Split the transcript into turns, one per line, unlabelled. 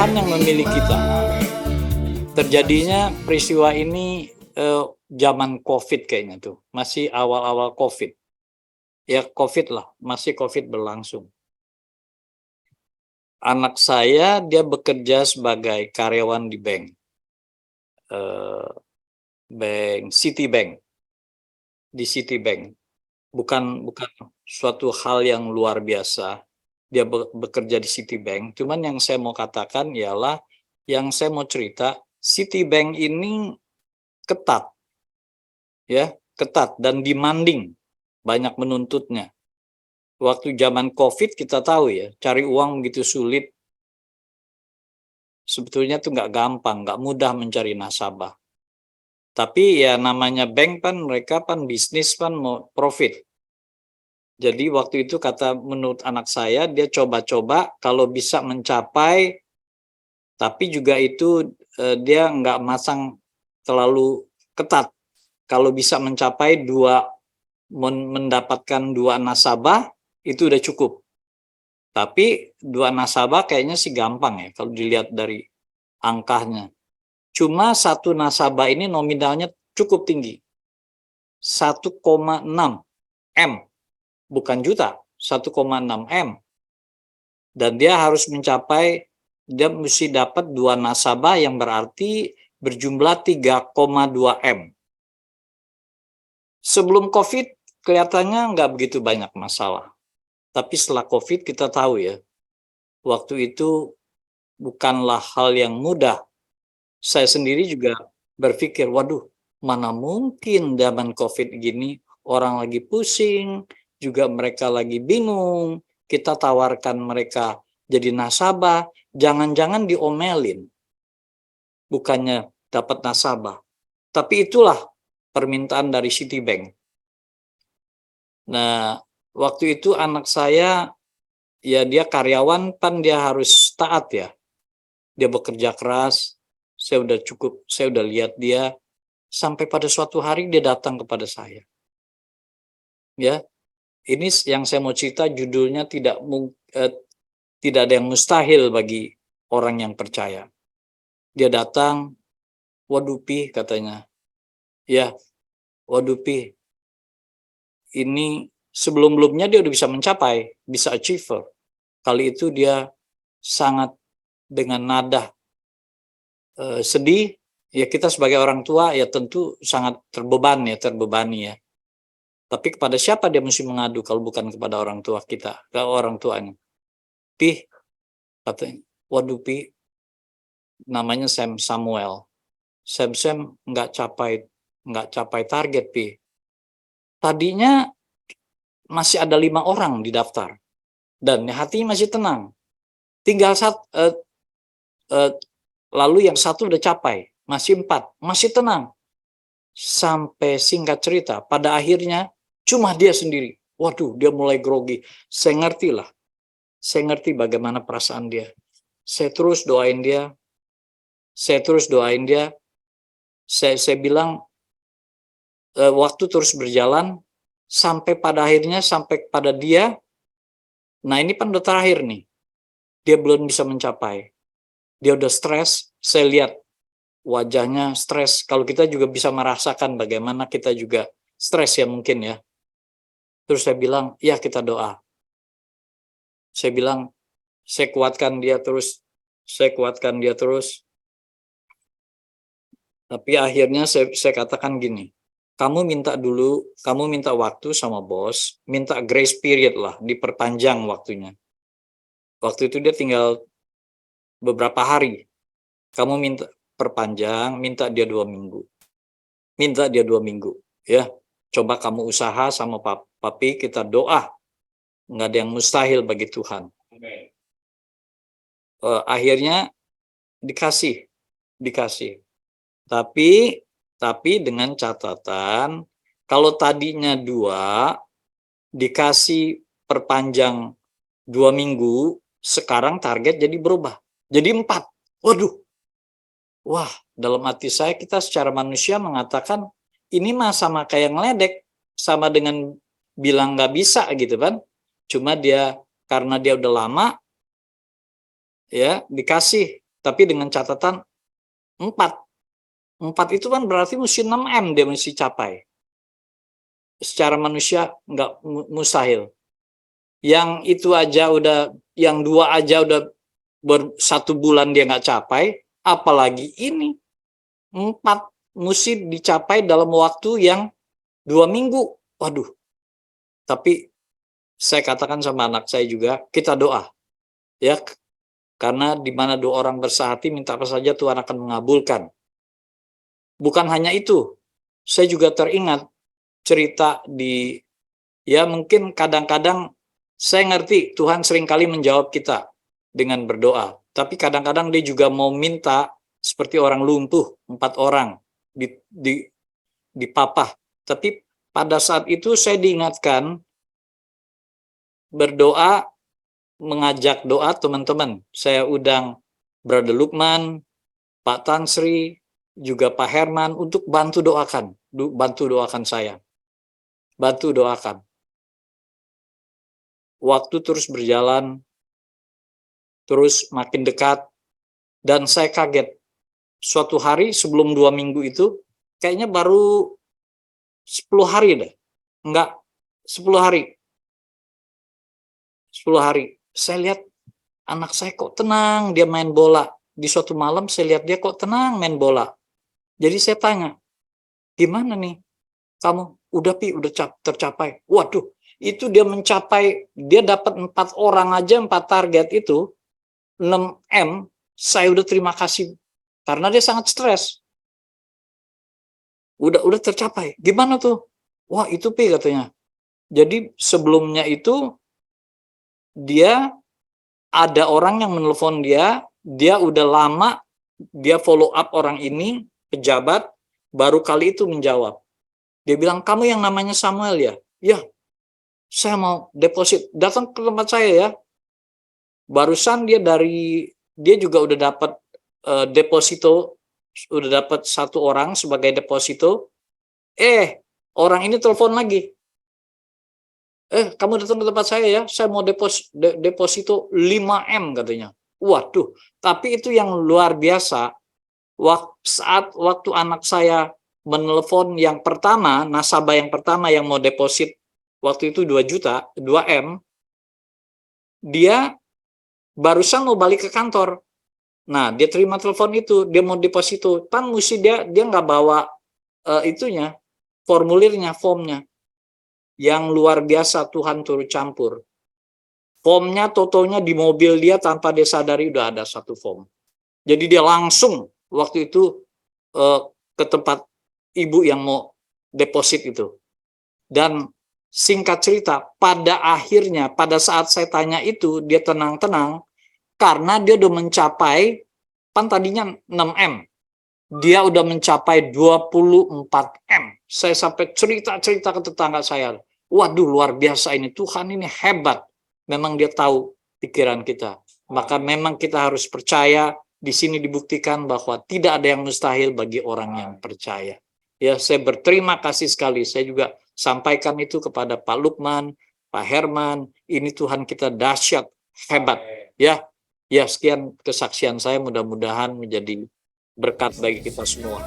Tuhan yang memilih kita. Terjadinya peristiwa ini zaman COVID kayaknya tuh, masih awal-awal COVID. Ya COVID lah, masih COVID berlangsung. Anak saya dia bekerja sebagai karyawan di bank, Citibank, di Citibank. Bukan suatu hal yang luar biasa. Dia bekerja di Citibank. Cuman yang saya mau katakan ialah, yang saya mau cerita, Citibank ini ketat, ya, ketat dan demanding, banyak menuntutnya. Waktu zaman COVID kita tahu ya, cari uang begitu sulit. Sebetulnya tuh nggak gampang, nggak mudah mencari nasabah. Tapi ya namanya bank kan, mereka kan bisnis kan mau profit. Jadi waktu itu kata menurut anak saya, dia coba-coba kalau bisa mencapai, tapi juga itu dia nggak masang terlalu ketat. Kalau bisa mencapai mendapatkan 2 nasabah, itu udah cukup. Tapi 2 nasabah kayaknya sih gampang ya, kalau dilihat dari angkanya. Cuma 1 nasabah ini nominalnya cukup tinggi. 1,6 M, bukan juta, 1,6 M. Dan dia harus mencapai, dia mesti dapat 2 nasabah yang berarti berjumlah 3,2 M. Sebelum COVID kelihatannya nggak begitu banyak masalah. Tapi setelah COVID kita tahu ya, waktu itu bukanlah hal yang mudah. Saya sendiri juga berpikir, waduh, mana mungkin zaman COVID gini, orang lagi pusing, juga mereka lagi bingung, kita tawarkan mereka jadi nasabah, jangan-jangan diomelin, bukannya dapat nasabah. Tapi itulah permintaan dari Citibank. Nah, waktu itu anak saya, ya dia karyawan, kan dia harus taat ya. Dia bekerja keras, saya udah lihat dia, sampai pada suatu hari dia datang kepada saya. Ya, ini yang saya mau cerita judulnya tidak ada yang mustahil bagi orang yang percaya. Dia datang, waduh Pi, katanya. Ya, waduh Pi, ini sebelum-belumnya dia udah bisa mencapai, bisa achiever. Kali itu dia sangat dengan nada sedih. Ya kita sebagai orang tua ya tentu sangat terbebani ya. Tapi kepada siapa dia mesti mengadu kalau bukan kepada orang tua kita, ke orang tuanya. Pi, katanya, waduh Pi, namanya Samuel. Sam nggak capai target Pi. Tadinya masih ada 5 orang di daftar dan hatinya masih tenang. Tinggal lalu yang 1 udah capai, masih 4, masih tenang. Sampai singkat cerita, pada akhirnya cuma dia sendiri. Waduh, dia mulai grogi. Saya ngerti bagaimana perasaan dia. Saya terus doain dia. Saya bilang, waktu terus berjalan, sampai pada akhirnya, sampai pada dia, nah ini kan udah terakhir nih. Dia belum bisa mencapai. Dia udah stres, saya lihat wajahnya stres. Kalau kita juga bisa merasakan bagaimana kita juga stres ya mungkin ya. Terus saya bilang, ya kita doa. Saya bilang, saya kuatkan dia terus. Tapi akhirnya saya katakan gini, kamu minta waktu sama bos, minta grace period lah, diperpanjang waktunya. Waktu itu dia tinggal beberapa hari. Kamu minta perpanjang, minta dia 2 minggu. Ya. Coba kamu usaha sama papi, kita doa. Nggak ada yang mustahil bagi Tuhan. Akhirnya dikasih. Tapi dengan catatan, kalau tadinya 2, dikasih perpanjang 2 minggu, sekarang target jadi berubah. Jadi 4. Waduh. Wah, dalam hati saya kita secara manusia mengatakan, ini mah sama kayak ngeledek, sama dengan bilang nggak bisa gitu kan. Cuma dia, karena dia udah lama, ya dikasih. Tapi dengan catatan 4. 4 itu kan berarti mesti 6M dia mesti capai. Secara manusia nggak mustahil. Yang itu aja udah, yang 2 aja udah 1 bulan dia nggak capai, apalagi ini 4 mesti dicapai dalam waktu yang 2 minggu. Waduh. Tapi saya katakan sama anak saya juga, kita doa. Ya, karena di mana 2 orang bersehati, minta apa saja Tuhan akan mengabulkan. Bukan hanya itu, saya juga teringat cerita ya mungkin kadang-kadang saya ngerti Tuhan seringkali menjawab kita dengan berdoa. Tapi kadang-kadang dia juga mau minta seperti orang lumpuh, 4 orang dipapah. Tapi pada saat itu saya diingatkan berdoa, mengajak doa teman-teman. Saya undang Brother Lukman, Pak Tansri, juga Pak Herman untuk bantu doakan saya. Bantu doakan. Waktu terus berjalan, terus makin dekat, dan saya kaget. Suatu hari sebelum 2 minggu itu, kayaknya baru 10 hari deh. Enggak, 10 hari. 10 hari. Saya lihat anak saya kok tenang, dia main bola. Di suatu malam saya lihat dia kok tenang main bola. Jadi saya tanya, gimana nih kamu? Udah tercapai. Waduh, itu dia mencapai, dia dapat 4 orang aja, 4 target itu, 6M, saya udah terima kasih. Karena dia sangat stres. Udah tercapai. Gimana tuh? Wah, itu Pi katanya. Jadi sebelumnya itu, dia ada orang yang menelpon dia udah lama, dia follow up orang ini, pejabat, baru kali itu menjawab. Dia bilang, kamu yang namanya Samuel ya? Ya, saya mau deposit. Datang ke tempat saya ya. Barusan dia juga udah dapat deposito, udah dapat 1 orang sebagai deposito. Orang ini telepon lagi. Kamu datang ke tempat saya ya, saya mau deposito 5M katanya. Waduh, tapi itu yang luar biasa. Waktu anak saya menelpon yang pertama, nasabah yang pertama yang mau deposit waktu itu 2 juta, 2M, dia barusan mau balik ke kantor. Nah, dia terima telepon itu, dia mau deposito. Kan mesti dia nggak bawa formulirnya, formnya. Yang luar biasa, Tuhan turut campur. Formnya, totonya di mobil dia tanpa dia sadari udah ada 1 form. Jadi dia langsung waktu itu ke tempat ibu yang mau deposit itu. Dan singkat cerita, pada akhirnya, pada saat saya tanya itu, dia tenang-tenang, karena dia udah mencapai, kan tadinya 6M, dia udah mencapai 24M. Saya sampai cerita-cerita ke tetangga saya, waduh luar biasa ini, Tuhan ini hebat. Memang dia tahu pikiran kita. Maka memang kita harus percaya, di sini dibuktikan bahwa tidak ada yang mustahil bagi orang yang percaya. Ya, saya berterima kasih sekali. Saya juga sampaikan itu kepada Pak Lukman, Pak Herman. Ini Tuhan kita dahsyat, hebat. Ya, sekian kesaksian saya, mudah-mudahan menjadi berkat bagi kita semua.